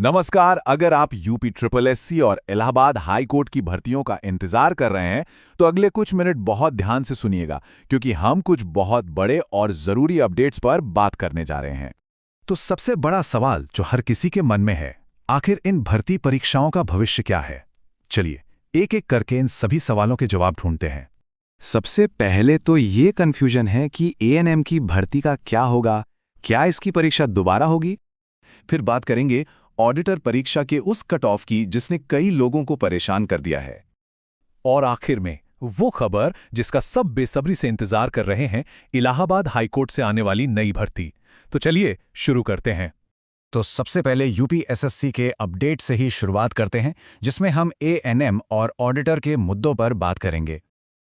नमस्कार। अगर आप यूपी ट्रिपल एससी और इलाहाबाद हाई कोर्ट की भर्तियों का इंतजार कर रहे हैं तो अगले कुछ मिनट बहुत ध्यान से सुनिएगा, क्योंकि हम कुछ बहुत बड़े और जरूरी अपडेट्स पर बात करने जा रहे हैं। तो सबसे बड़ा सवाल जो हर किसी के मन में है, आखिर इन भर्ती परीक्षाओं का भविष्य क्या है? चलिए एक एक करके इन सभी सवालों के जवाब ढूंढते हैं। सबसे पहले तो ये कन्फ्यूजन है कि एएनएम की भर्ती का क्या होगा, क्या इसकी परीक्षा दोबारा होगी? फिर बात करेंगे ऑडिटर परीक्षा के उस कट ऑफ की जिसने कई लोगों को परेशान कर दिया है। और आखिर में वो खबर जिसका सब बेसब्री से इंतजार कर रहे हैं, इलाहाबाद हाईकोर्ट से आने वाली नई भर्ती। तो चलिए शुरू करते हैं। तो सबसे पहले यूपी एसएससी के अपडेट से ही शुरुआत करते हैं, जिसमें हम एएनएम और ऑडिटर के मुद्दों पर बात करेंगे।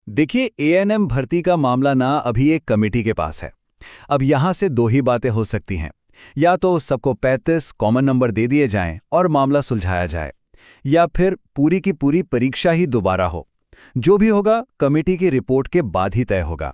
देखिए, एएनएम भर्ती का मामला ना अभी एक कमेटी के पास है। अब यहां से दो ही बातें हो सकती हैं, या तो सबको 35 कॉमन नंबर दे दिए जाएं और मामला सुलझाया जाए, या फिर पूरी की पूरी परीक्षा ही दोबारा हो। जो भी होगा कमेटी की रिपोर्ट के बाद ही तय होगा।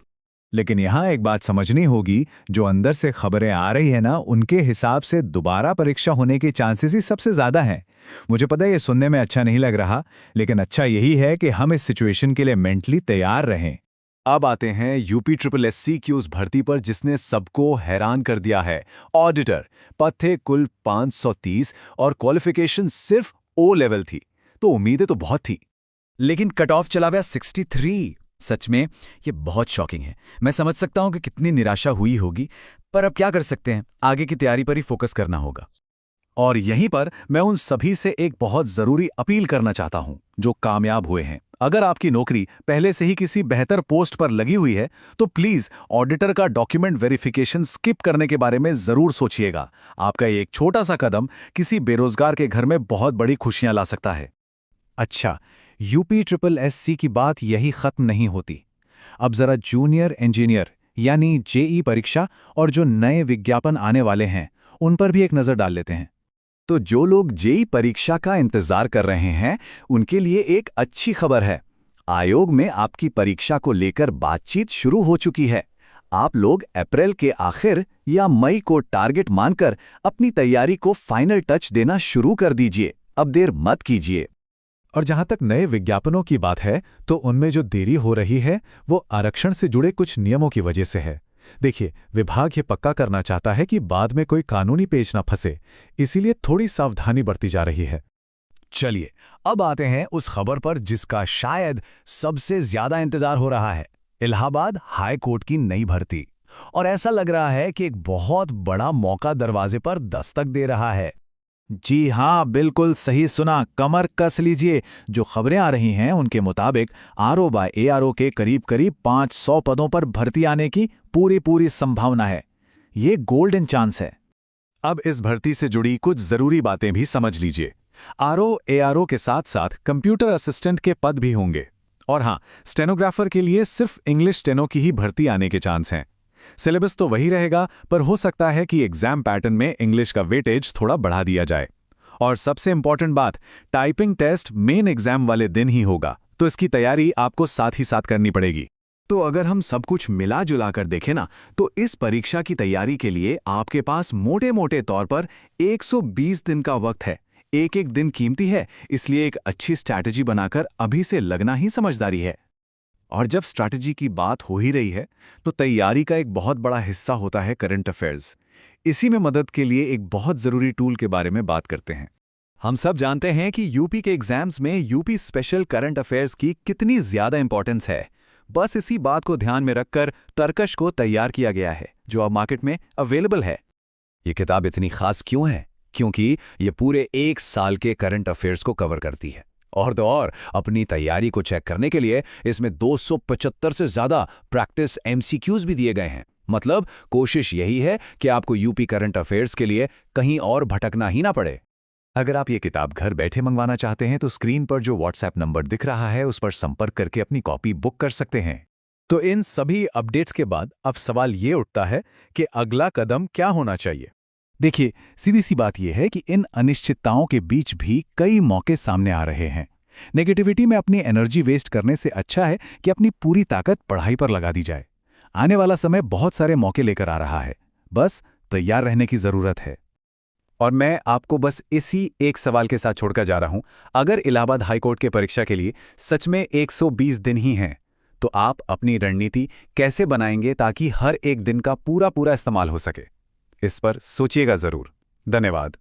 लेकिन यहाँ एक बात समझनी होगी, जो अंदर से खबरें आ रही है ना, उनके हिसाब से दोबारा परीक्षा होने के चांसेस ही सबसे ज्यादा हैं। मुझे पता है ये सुनने में अच्छा नहीं लग रहा, लेकिन अच्छा यही है कि हम इस सिचुएशन के लिए मेंटली तैयार रहें। अब आते हैं यूपी ट्रिपल एससी की उस भर्ती पर जिसने सबको हैरान कर दिया है। ऑडिटर पद थे कुल 530 और क्वालिफिकेशन सिर्फ ओ लेवल थी, तो उम्मीदें तो बहुत थी। लेकिन कट ऑफ चला गया 63। सच में ये बहुत शॉकिंग है। मैं समझ सकता हूं कि कितनी निराशा हुई होगी, पर अब क्या कर सकते हैं, आगे की तैयारी पर ही फोकस करना होगा। और यहीं पर मैं उन सभी से एक बहुत जरूरी अपील करना चाहता हूं जो कामयाब हुए हैं। अगर आपकी नौकरी पहले से ही किसी बेहतर पोस्ट पर लगी हुई है तो प्लीज ऑडिटर का डॉक्यूमेंट वेरिफिकेशन स्किप करने के बारे में जरूर सोचिएगा। आपका एक छोटा सा कदम किसी बेरोजगार के घर में बहुत बड़ी खुशियां ला सकता है। अच्छा, यूपी ट्रिपल एससी की बात यही खत्म नहीं होती। अब जरा जूनियर इंजीनियर यानी जेई परीक्षा और जो नए विज्ञापन आने वाले हैं उन पर भी एक नजर डाल लेते हैं। तो जो लोग जेई परीक्षा का इंतजार कर रहे हैं उनके लिए एक अच्छी खबर है। आयोग में आपकी परीक्षा को लेकर बातचीत शुरू हो चुकी है। आप लोग अप्रैल के आखिर या मई को टारगेट मानकर अपनी तैयारी को फाइनल टच देना शुरू कर दीजिए। अब देर मत कीजिए। और जहां तक नए विज्ञापनों की बात है, तो उनमें जो देरी हो रही है वो आरक्षण से जुड़े कुछ नियमों की वजह से है। देखिए, विभाग ये पक्का करना चाहता है कि बाद में कोई कानूनी पेच ना फंसे, इसीलिए थोड़ी सावधानी बरती जा रही है। चलिए अब आते हैं उस खबर पर जिसका शायद सबसे ज्यादा इंतजार हो रहा है, इलाहाबाद हाई कोर्ट की नई भर्ती। और ऐसा लग रहा है कि एक बहुत बड़ा मौका दरवाजे पर दस्तक दे रहा है। जी हाँ, बिल्कुल सही सुना, कमर कस लीजिए। जो खबरें आ रही हैं उनके मुताबिक आरओ बाय एआरओ के करीब करीब 500 पदों पर भर्ती आने की पूरी संभावना है। ये गोल्डन चांस है। अब इस भर्ती से जुड़ी कुछ जरूरी बातें भी समझ लीजिए। आरओ एआरओ के साथ साथ कंप्यूटर असिस्टेंट के पद भी होंगे। और हाँ, स्टेनोग्राफर के लिए सिर्फ इंग्लिश स्टेनो की ही भर्ती आने के चांस हैं। सिलेबस तो वही रहेगा, पर हो सकता है कि एग्जाम पैटर्न में इंग्लिश का वेटेज थोड़ा बढ़ा दिया जाए। और सबसे इंपॉर्टेंट बात, टाइपिंग टेस्ट मेन एग्जाम वाले दिन ही होगा, तो इसकी तैयारी आपको साथ ही साथ करनी पड़ेगी। तो अगर हम सब कुछ मिला जुला कर देखें ना, तो इस परीक्षा की तैयारी के लिए आपके पास मोटे मोटे तौर पर 120 दिन का वक्त है। एक एक दिन कीमती है, इसलिए एक अच्छी स्ट्रैटेजी बनाकर अभी से लगना ही समझदारी है। और जब स्ट्रैटेजी की बात हो ही रही है, तो तैयारी का एक बहुत बड़ा हिस्सा होता है करंट अफेयर्स। इसी में मदद के लिए एक बहुत जरूरी टूल के बारे में बात करते हैं। हम सब जानते हैं कि यूपी के एग्जाम्स में यूपी स्पेशल करंट अफेयर्स की कितनी ज्यादा इंपॉर्टेंस है। बस इसी बात को ध्यान में रखकर तरकश को तैयार किया गया है, जो अब मार्केट में अवेलेबल है। ये किताब इतनी खास क्यों है? क्योंकि ये पूरे एक साल के करंट अफेयर्स को कवर करती है। और तो और अपनी तैयारी को चेक करने के लिए इसमें 275 से ज्यादा प्रैक्टिस एमसीक्यूज भी दिए गए हैं। मतलब कोशिश यही है कि आपको यूपी करंट अफेयर्स के लिए कहीं और भटकना ही ना पड़े। अगर आप ये किताब घर बैठे मंगवाना चाहते हैं तो स्क्रीन पर जो व्हाट्सएप नंबर दिख रहा है उस पर संपर्क करके अपनी कॉपी बुक कर सकते हैं। तो इन सभी अपडेट्स के बाद अब सवाल ये उठता है कि अगला कदम क्या होना चाहिए। देखिए, सीधी सी बात यह है कि इन अनिश्चितताओं के बीच भी कई मौके सामने आ रहे हैं। नेगेटिविटी में अपनी एनर्जी वेस्ट करने से अच्छा है कि अपनी पूरी ताकत पढ़ाई पर लगा दी जाए। आने वाला समय बहुत सारे मौके लेकर आ रहा है, बस तैयार रहने की जरूरत है। और मैं आपको बस इसी एक सवाल के साथ छोड़कर जा रहा हूं, अगर इलाहाबाद हाईकोर्ट के परीक्षा के लिए सच में 120 दिन ही हैं, तो आप अपनी रणनीति कैसे बनाएंगे ताकि हर एक दिन का पूरा पूरा इस्तेमाल हो सके? इस पर सोचिएगा जरूर। धन्यवाद।